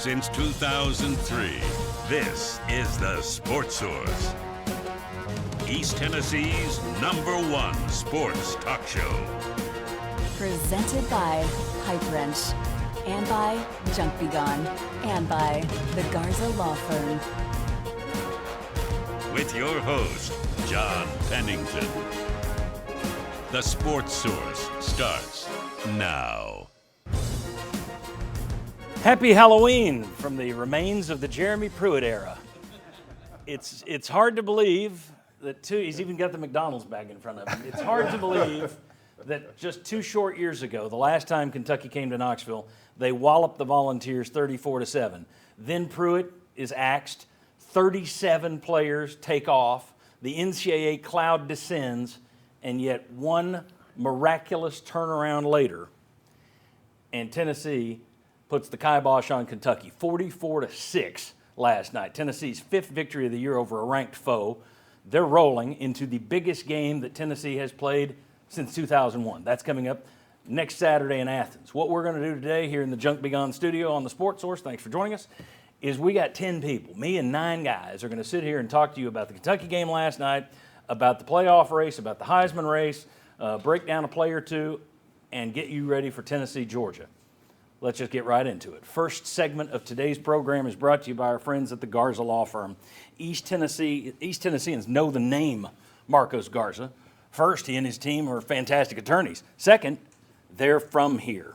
Since 2003, this is the Sports Source, East Tennessee's #1 sports talk show. Presented by Pipe Wrench, and by Junk Be Gone, and by the Garza Law Firm. With your host, John Pennington. The Sports Source starts now. Happy Halloween from the remains of the Jeremy Pruitt era. It's hard to believe that he's even got the McDonald's bag in front of him. It's hard to believe that just 2 short years ago, the last time Kentucky came to Knoxville, they walloped the Volunteers 34-7. Then Pruitt is axed, 37 players take off, the NCAA cloud descends, and yet one miraculous turnaround later, and Tennessee puts the kibosh on Kentucky, 44-6 last night. Tennessee's 5th victory of the year over a ranked foe. They're rolling into the biggest game that Tennessee has played since 2001. That's coming up next Saturday in Athens. What we're going to do today here in the Junk Be Gone studio on the Sports Source, thanks for joining us, is we got 10 people. Me and 9 guys are going to sit here and talk to you about the Kentucky game last night, about the playoff race, about the Heisman race, break down a play or two, and get you ready for Tennessee, Georgia. Let's just get right into it. First segment of today's program is brought to you by our friends at the Garza Law Firm. East Tennesseans know the name Marcos Garza. First, he and his team are fantastic attorneys. Second, they're from here.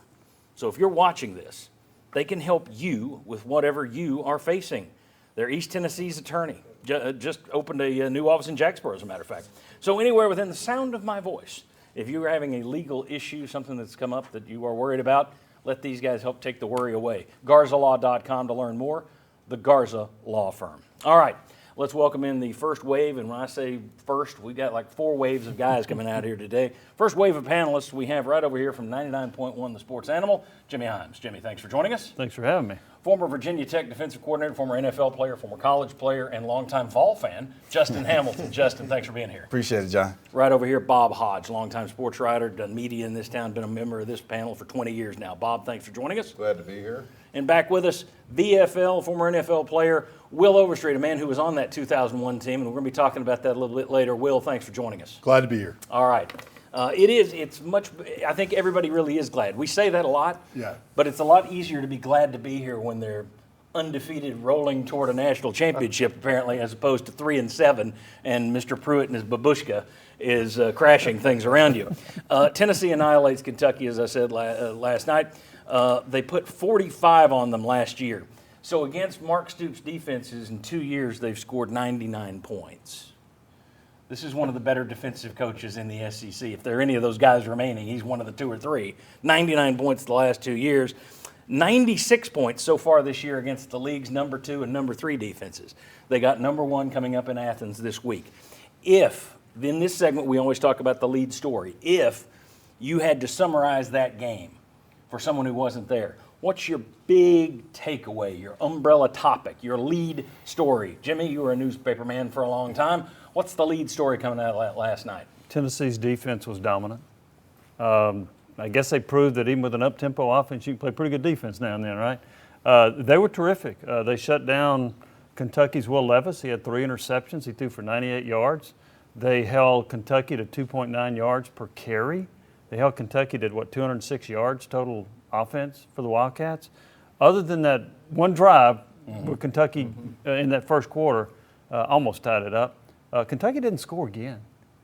So if you're watching this, they can help you with whatever you are facing. They're East Tennessee's attorney. Just opened a new office in Jacksboro, as a matter of fact. So anywhere within the sound of my voice, if you're having a legal issue, something that's come up that you are worried about, let these guys help take the worry away. GarzaLaw.com to learn more. The Garza Law Firm. All right, let's welcome in the first wave. And when I say first, we got like 4 waves of guys coming out here today. First wave of panelists we have right over here from 99.1 The Sports Animal, Jimmy Himes. Jimmy, thanks for joining us. Thanks for having me. Former Virginia Tech defensive coordinator, former NFL player, former college player, and longtime Vol fan, Justin Hamilton. Justin, thanks for being here. Appreciate it, John. Right over here, Bob Hodge, longtime sports writer, done media in this town, been a member of this panel for 20 years now. Bob, thanks for joining us. Glad to be here. And back with us, VFL, former NFL player, Will Overstreet, a man who was on that 2001 team, and we're going to be talking about that a little bit later. Will, thanks for joining us. Glad to be here. All right. I think everybody really is glad. We say that a lot, but it's a lot easier to be glad to be here when they're undefeated, rolling toward a national championship, apparently, as opposed to 3-7, and Mr. Pruitt and his babushka is crashing things around you. Tennessee annihilates Kentucky, as I said last night. They put 45 on them last year. So against Mark Stoops' defenses in 2 years, they've scored 99 points. This is one of the better defensive coaches in the SEC. If there are any of those guys remaining, he's one of the 2 or 3. 99 points the last 2 years. 96 points so far this year against the league's number 2 and number 3 defenses. They got number 1 coming up in Athens this week. In this segment, we always talk about the lead story. If you had to summarize that game for someone who wasn't there, what's your big takeaway, your umbrella topic, your lead story? Jimmy, you were a newspaper man for a long time. What's the lead story coming out of last night? Tennessee's defense was dominant. I guess they proved that even with an up-tempo offense, you can play pretty good defense now and then, right? They were terrific. They shut down Kentucky's Will Levis. He had 3 interceptions. He threw for 98 yards. They held Kentucky to 2.9 yards per carry. They held Kentucky to, 206 yards total offense for the Wildcats. Other than that one drive where Kentucky in that first quarter almost tied it up, Kentucky didn't score again.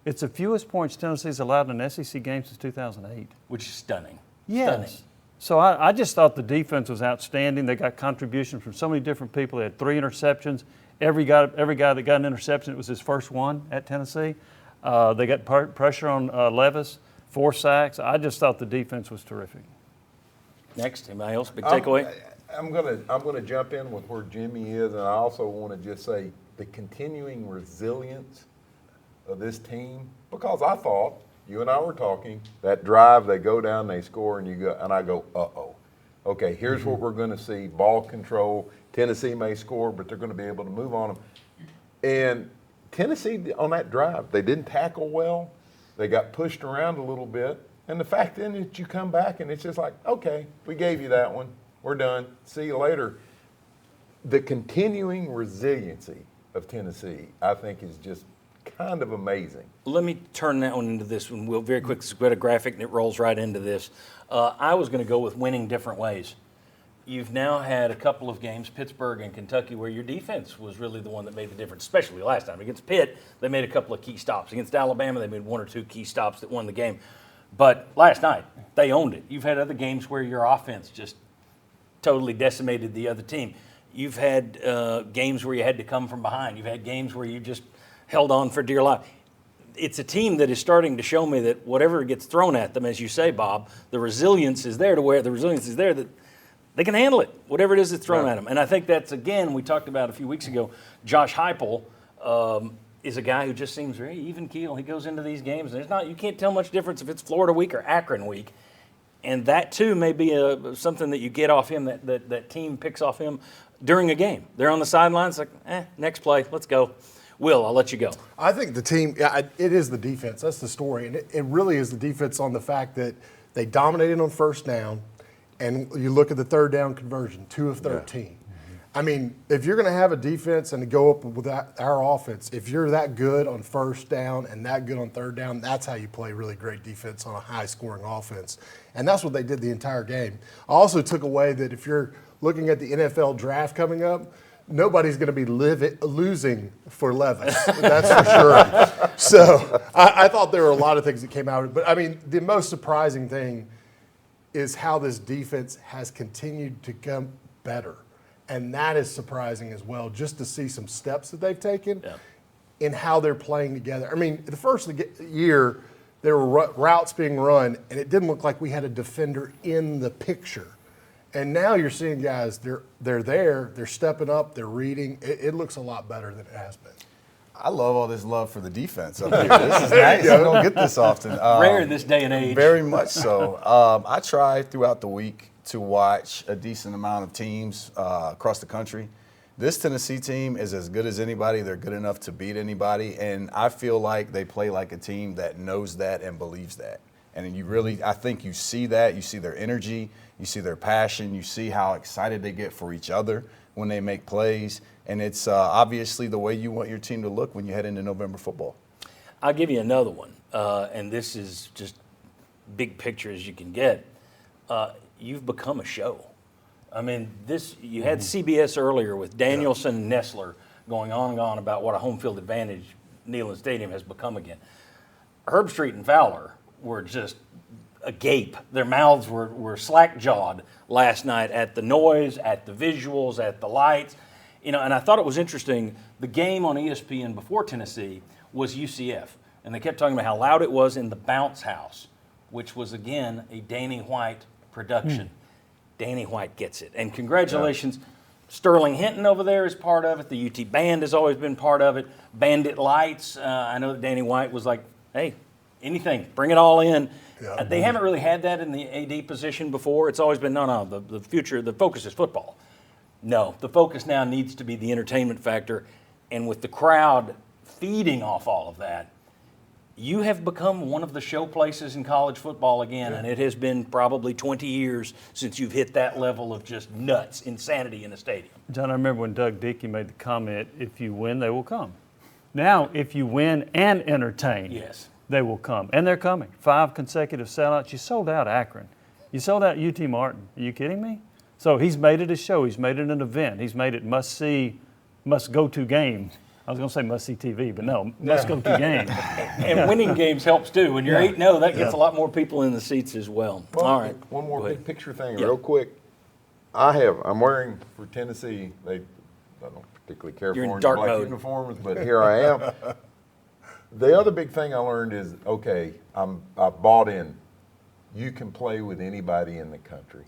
It's the fewest points Tennessee's allowed in an SEC game since 2008. Which is stunning. Yes. Stunning. So I just thought the defense was outstanding. They got contributions from so many different people. They had 3 interceptions. Every guy that got an interception, it was his first one at Tennessee. They got pressure on Levis, 4 sacks. I just thought the defense was terrific. Next, anybody else? Big takeaway? I'm gonna jump in with where Jimmy is, and I also want to just say the continuing resilience of this team, because I thought, you and I were talking, that drive, they go down, they score, and I go, uh-oh. Okay, here's what we're going to see, ball control. Tennessee may score, but they're going to be able to move on them. And Tennessee, on that drive, they didn't tackle well. They got pushed around a little bit. And the fact then that you come back and it's just like, okay, we gave you that one. We're done. See you later. the continuing resiliency of Tennessee, I think, is just kind of amazing. Let me turn that one into this one. We'll very quickly go to a graphic, and it rolls right into this. I was going to go with winning different ways. You've now had a couple of games, Pittsburgh and Kentucky, where your defense was really the one that made the difference, especially last time. Against Pitt, they made a couple of key stops. Against Alabama, they made one or two key stops that won the game. But last night, they owned it. You've had other games where your offense just totally decimated the other team. You've had games where you had to come from behind. You've had games where you just held on for dear life. It's a team that is starting to show me that whatever gets thrown at them, as you say, Bob, the resilience is there that they can handle it, whatever it is that's thrown at them. And I think that's, again, we talked about a few weeks ago, Josh Heupel is a guy who just seems very even keel. He goes into these games, and you can't tell much difference if it's Florida week or Akron week. And that, too, may be something that you get off him, that team picks off him during a game. They're on the sidelines like, next play, let's go. Will, I'll let you go. I think the team, it is the defense. That's the story. And it really is the defense on the fact that they dominated on first down, and you look at the third down conversion, 2 of 13. Yeah. I mean, if you're going to have a defense and to go up with our offense, if you're that good on first down and that good on third down, that's how you play really great defense on a high-scoring offense. And that's what they did the entire game. I also took away that if you're looking at the NFL draft coming up, nobody's going to be losing for Levis. That's for sure. So I thought there were a lot of things that came out of it. But, I mean, the most surprising thing is how this defense has continued to come better. And that is surprising as well, just to see some steps that they've taken in how they're playing together. I mean, the first year, there were routes being run, and it didn't look like we had a defender in the picture. And now you're seeing guys, they're there, they're stepping up, they're reading. It looks a lot better than it has been. I love all this love for the defense up here. This is nice. I don't get this often. Rare in this day and age. Very much so. I try throughout the week to watch a decent amount of teams across the country. This Tennessee team is as good as anybody. They're good enough to beat anybody. And I feel like they play like a team that knows that and believes that. And I think you see that. You see their energy. You see their passion. You see how excited they get for each other when they make plays. And it's obviously the way you want your team to look when you head into November football. I'll give you another one. And this is just big picture as you can get. You've become a show. I mean, you had CBS earlier with Danielson and Nessler going on and on about what a home field advantage Neyland Stadium has become again. Herbstreit and Fowler were just agape. Their mouths were slack-jawed last night at the noise, at the visuals, at the lights. And I thought it was interesting, the game on ESPN before Tennessee was UCF. And they kept talking about how loud it was in the Bounce House, which was, again, a Danny White production. Danny White gets it. And congratulations. Yeah. Sterling Hinton over there is part of it. The UT Band has always been part of it. Bandit Lights. I know that Danny White was like, hey, anything, bring it all in. Yeah, they haven't really had that in the AD position before. It's always been, no, the future, the focus is football. No, the focus now needs to be the entertainment factor. And with the crowd feeding off all of that, you have become one of the show places in college football again, and it has been probably 20 years since you've hit that level of just nuts, insanity in a stadium. John, I remember when Doug Dickey made the comment, if you win, they will come. Now, if you win and entertain, yes, they will come. And they're coming. 5 consecutive sellouts. You sold out Akron. You sold out UT Martin. Are you kidding me? So he's made it a show. He's made it an event. He's made it must-see, must-go-to game. I was going to say must-see TV, but no, must-go-to game. And winning games helps too. When you're 8-0, that gets a lot more people in the seats as well. All right. One more big picture thing real quick. I'm wearing for Tennessee, I don't particularly care for orange and black uniforms, but here I am. The other big thing I learned is, okay, I bought in. You can play with anybody in the country.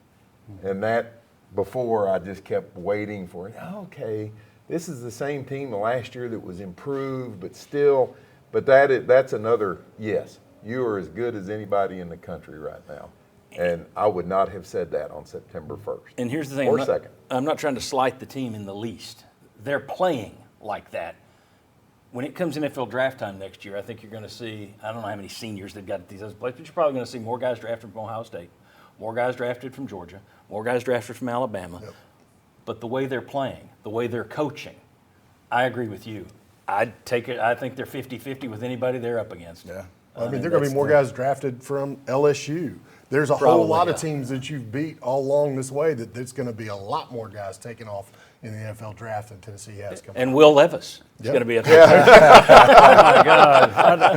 And that, before, I just kept waiting for it. Okay, this is the same team last year that was improved, but still, that's another, yes, you are as good as anybody in the country right now. And I would not have said that on September 1st. And here's the thing. Or 2nd. I'm not trying to slight the team in the least. They're playing like that. When it comes NFL draft time next year, I think you're going to see, I don't know how many seniors they've got at these other places, but you're probably going to see more guys drafted from Ohio State, more guys drafted from Georgia, more guys drafted from Alabama. Yep. but the way they're playing, the way they're coaching, I agree with you. I'd take it. I think they're 50-50 with anybody they're up against. Yeah. I mean, there are going to be more guys drafted from LSU. There's a whole lot of teams that you've beat all along this way that there's going to be a lot more guys taking off in the NFL draft than Tennessee has coming. And Will Levis is going to be a Oh my God!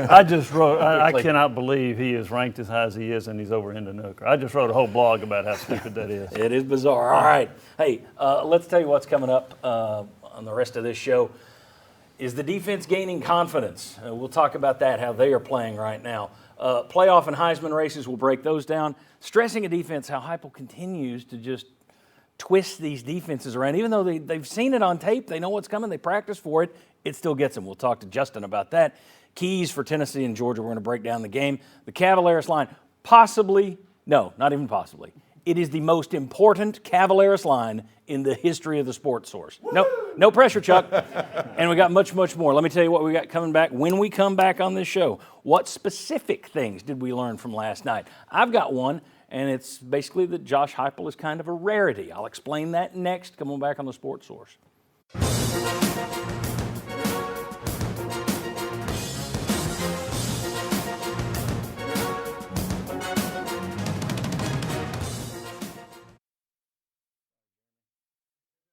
I just wrote. I cannot believe he is ranked as high as he is, and he's over Hendon Hooker. I just wrote a whole blog about how stupid that is. It is bizarre. All right. Hey, let's tell you what's coming up on the rest of this show. Is the defense gaining confidence? We'll talk about that, how they are playing right now. Playoff and Heisman races, we'll break those down. Stressing a defense, how Heupel continues to just twist these defenses around. Even though they've seen it on tape, they know what's coming, they practice for it, it still gets them. We'll talk to Justin about that. Keys for Tennessee and Georgia, we're going to break down the game. The Cavaliers line, possibly, no, not even possibly. It is the most important Cavaliers line in the history of the Sports Source. No pressure, Chuck. And we got much, much more. Let me tell you what we got coming back when we come back on this show. What specific things did we learn from last night? I've got one, and it's basically that Josh Heupel is kind of a rarity. I'll explain that next. Come on back on the Sports Source.